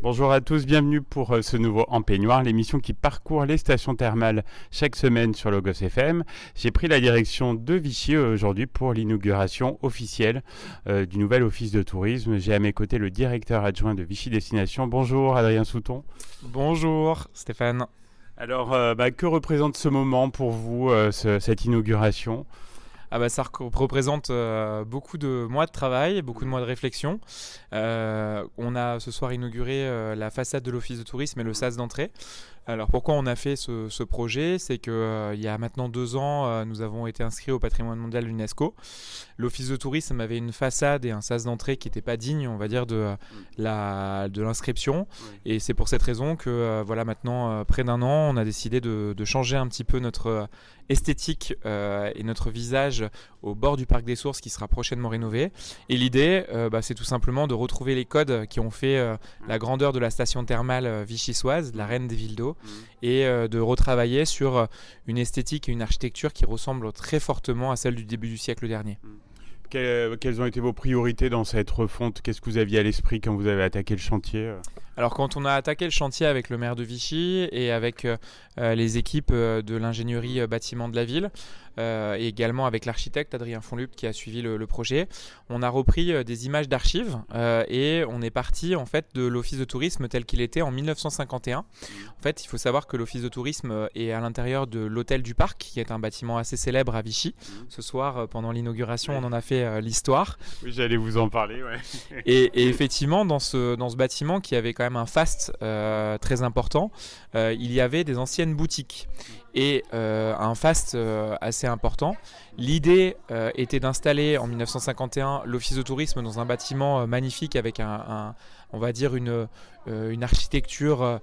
Bonjour à tous, bienvenue pour ce nouveau En Peignoir, l'émission qui parcourt les stations thermales chaque semaine sur Logos FM. J'ai pris la direction de Vichy aujourd'hui pour l'inauguration officielle du nouvel office de tourisme. J'ai à mes côtés le directeur adjoint de Vichy Destination. Bonjour Adrien Souton. Bonjour Stéphane. Alors, que représente ce moment pour vous, cette inauguration ? Ça représente beaucoup de mois de travail, beaucoup de mois de réflexion. On a ce soir inauguré la façade de l'office de tourisme et le sas d'entrée. Alors pourquoi on a fait ce projet ? C'est qu'il y a maintenant 2 ans, nous avons été inscrits au patrimoine mondial de l'UNESCO. L'office de tourisme avait une façade et un sas d'entrée qui n'étaient pas dignes, on va dire, de l'inscription. Et c'est pour cette raison que maintenant, près d'1 an, on a décidé de changer un petit peu notre esthétique et notre visage au bord du parc des Sources qui sera prochainement rénové. Et l'idée, c'est tout simplement de retrouver les codes qui ont fait la grandeur de la station thermale vichysoise, la reine des villes d'eau, et de retravailler sur une esthétique et une architecture qui ressemblent très fortement à celle du début du siècle dernier. Quelles ont été vos priorités dans cette refonte ? Qu'est-ce que vous aviez à l'esprit quand vous avez attaqué le chantier ? Alors quand on a attaqué le chantier avec le maire de Vichy et avec les équipes de l'ingénierie bâtiment de la ville, et également avec l'architecte Adrien Fonlup qui a suivi le projet, on a repris des images d'archives et on est parti en fait de l'office de tourisme tel qu'il était en 1951. En fait, il faut savoir que l'office de tourisme est à l'intérieur de l'hôtel du Parc, qui est un bâtiment assez célèbre à Vichy. Ce soir, pendant l'inauguration, on en a fait l'histoire. Oui, j'allais vous en parler, ouais. Et effectivement, dans ce bâtiment qui avait quand même un faste très important, il y avait des anciennes boutiques et un faste assez important. L'idée était d'installer en 1951 l'office de tourisme dans un bâtiment magnifique avec on va dire une architecture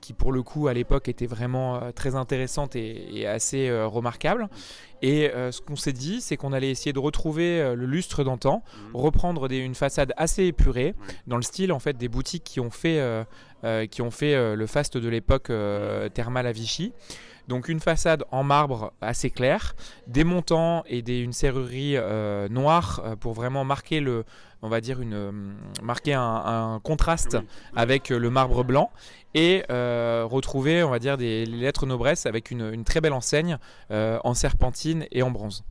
qui pour le coup à l'époque était vraiment très intéressante et assez remarquable. Et ce qu'on s'est dit, c'est qu'on allait essayer de retrouver le lustre d'antan, reprendre une façade assez épurée, dans le style en fait des boutiques qui ont fait le faste de l'époque thermale à Vichy. Donc une façade en marbre assez claire, des montants et une serrurerie noire pour vraiment marquer marquer un contraste avec le marbre blanc et retrouver, on va dire, les lettres noblesse avec une très belle enseigne en serpentine et en bronze.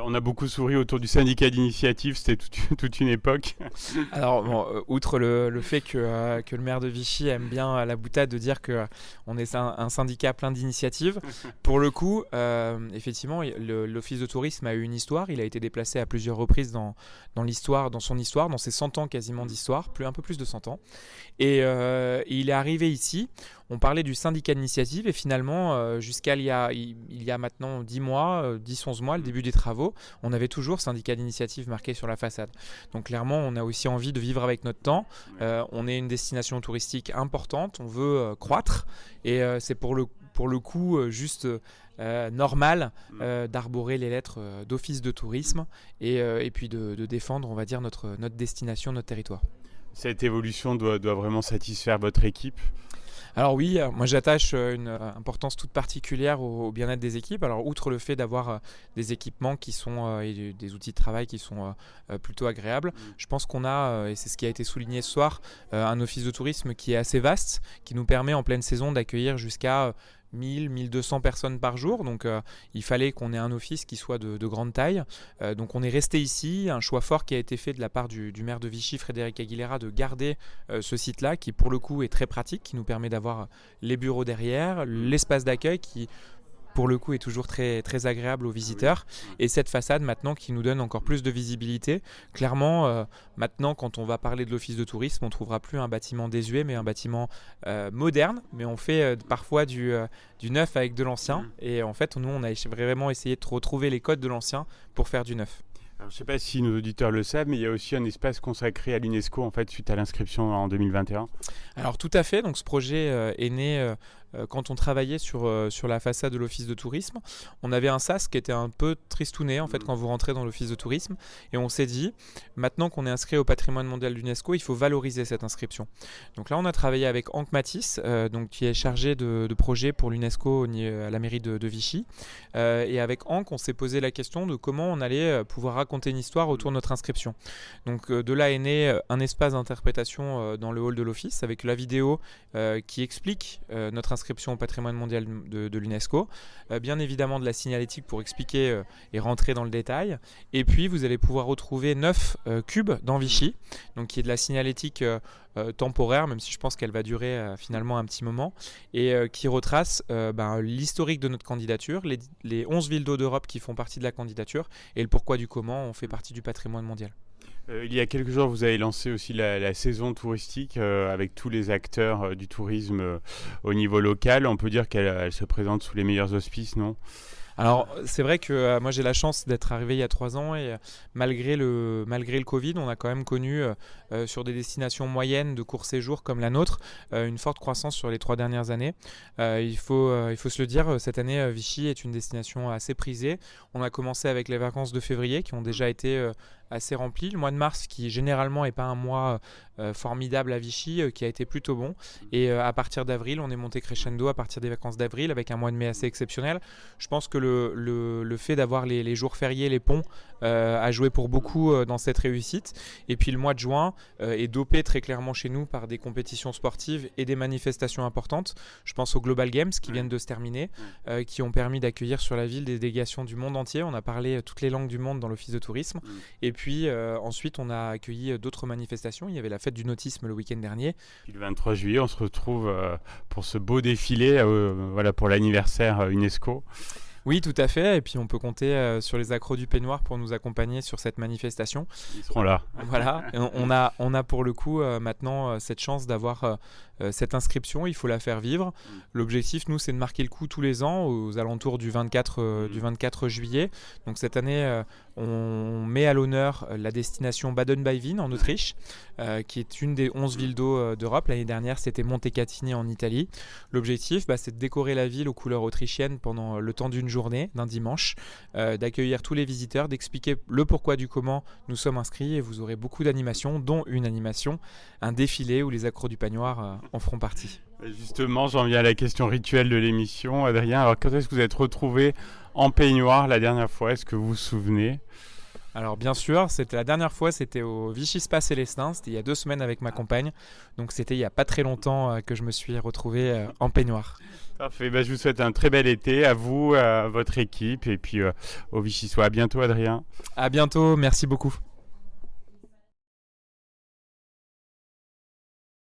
On a beaucoup souri autour du syndicat d'initiative, c'était toute une époque. Alors, outre le fait que le maire de Vichy aime bien la boutade de dire qu'on est un syndicat plein d'initiatives, pour le coup, effectivement, l'office de tourisme a eu une histoire. Il a été déplacé à plusieurs reprises dans son histoire, dans ses 100 ans quasiment d'histoire, un peu plus de 100 ans. Et il est arrivé ici. On parlait du syndicat d'initiative et finalement, jusqu'à il y a maintenant 10 mois, 10-11 mois, le début des travaux, on avait toujours syndicat d'initiative marqué sur la façade. Donc clairement, on a aussi envie de vivre avec notre temps. On est une destination touristique importante, on veut croître et c'est pour le coup juste normal d'arborer les lettres d'office de tourisme et puis de défendre, on va dire, notre destination, notre territoire. Cette évolution doit vraiment satisfaire votre équipe ? Alors oui, moi j'attache une importance toute particulière au bien-être des équipes. Alors outre le fait d'avoir des équipements qui sont et des outils de travail qui sont plutôt agréables, je pense qu'on a, et c'est ce qui a été souligné ce soir, un office de tourisme qui est assez vaste, qui nous permet en pleine saison d'accueillir jusqu'à 1200 personnes par jour, donc il fallait qu'on ait un office qui soit de grande taille. Donc on est resté ici, un choix fort qui a été fait de la part du maire de Vichy, Frédéric Aguilera, de garder ce site-là qui pour le coup est très pratique, qui nous permet d'avoir les bureaux derrière, l'espace d'accueil qui pour le coup est toujours très, très agréable aux visiteurs et cette façade maintenant qui nous donne encore plus de visibilité. Clairement, maintenant quand on va parler de l'office de tourisme, on ne trouvera plus un bâtiment désuet mais un bâtiment moderne, mais on fait parfois du neuf avec de l'ancien et en fait nous on a vraiment essayé de retrouver les codes de l'ancien pour faire du neuf. Alors, je ne sais pas si nos auditeurs le savent, mais il y a aussi un espace consacré à l'UNESCO en fait, suite à l'inscription en 2021. Alors tout à fait, donc ce projet est né quand on travaillait sur la façade de l'office de tourisme, on avait un sas qui était un peu tristouné en fait quand vous rentrez dans l'office de tourisme, et on s'est dit, maintenant qu'on est inscrit au patrimoine mondial de l'UNESCO, il faut valoriser cette inscription. Donc là, on a travaillé avec Hank Matisse, qui est chargé de projets pour l'UNESCO à la mairie de Vichy. Et avec Hank, on s'est posé la question de comment on allait pouvoir raconter une histoire autour de notre inscription. Donc de là est né un espace d'interprétation dans le hall de l'office avec la vidéo qui explique notre inscription au patrimoine mondial de l'UNESCO. Bien évidemment de la signalétique pour expliquer et rentrer dans le détail. Et puis vous allez pouvoir retrouver 9 cubes dans Vichy, donc qui est de la signalétique temporaire, même si je pense qu'elle va durer finalement un petit moment, et qui retrace l'historique de notre candidature, les 11 villes d'eau d'Europe qui font partie de la candidature, et le pourquoi du comment on fait partie du patrimoine mondial. Il y a quelques jours, vous avez lancé aussi la saison touristique avec tous les acteurs du tourisme au niveau local. On peut dire qu'elle se présente sous les meilleurs auspices, non ? Alors c'est vrai que moi j'ai la chance d'être arrivé il y a 3 ans et malgré le Covid, on a quand même connu sur des destinations moyennes de court séjour comme la nôtre une forte croissance sur les 3 dernières années. Il faut se le dire, cette année Vichy est une destination assez prisée. On a commencé avec les vacances de février qui ont déjà été assez remplies. Le mois de mars qui généralement n'est pas un mois formidable à Vichy qui a été plutôt bon. Et à partir d'avril, on est monté crescendo à partir des vacances d'avril avec un mois de mai assez exceptionnel. Je pense que le fait d'avoir les jours fériés, les ponts, a joué pour beaucoup dans cette réussite. Et puis le mois de juin est dopé très clairement chez nous par des compétitions sportives et des manifestations importantes. Je pense aux Global Games qui viennent de se terminer, qui ont permis d'accueillir sur la ville des délégations du monde entier. On a parlé toutes les langues du monde dans l'office de tourisme. Et puis ensuite, on a accueilli d'autres manifestations. Il y avait la fête du nautisme le week-end dernier. Puis le 23 juillet, on se retrouve pour ce beau défilé pour l'anniversaire UNESCO. Oui, tout à fait. Et puis on peut compter sur les accros du peignoir pour nous accompagner sur cette manifestation. Ils seront là. Voilà. Et on a pour le coup maintenant cette chance d'avoir cette inscription. Il faut la faire vivre. L'objectif, nous, c'est de marquer le coup tous les ans aux alentours du 24 juillet. Donc cette année, on met à l'honneur la destination Baden-Baivin en Autriche, qui est une des 11 villes d'eau d'Europe. L'année dernière, c'était Montecatini en Italie. L'objectif, c'est de décorer la ville aux couleurs autrichiennes pendant le temps d'une journée, d'un dimanche, d'accueillir tous les visiteurs, d'expliquer le pourquoi du comment nous sommes inscrits, et vous aurez beaucoup d'animations, dont une animation, un défilé où les accros du peignoir en feront partie. Justement, j'en viens à la question rituelle de l'émission. Adrien, alors quand est-ce que vous êtes retrouvé en peignoir la dernière fois ? Est-ce que vous vous souvenez ? Alors bien sûr, la dernière fois, c'était au Vichy Spa Célestin, c'était il y a 2 semaines avec ma compagne, donc c'était il n'y a pas très longtemps que je me suis retrouvé en peignoir. Parfait, je vous souhaite un très bel été, à vous, à votre équipe, et puis au Vichy Spa. À bientôt Adrien. À bientôt, merci beaucoup.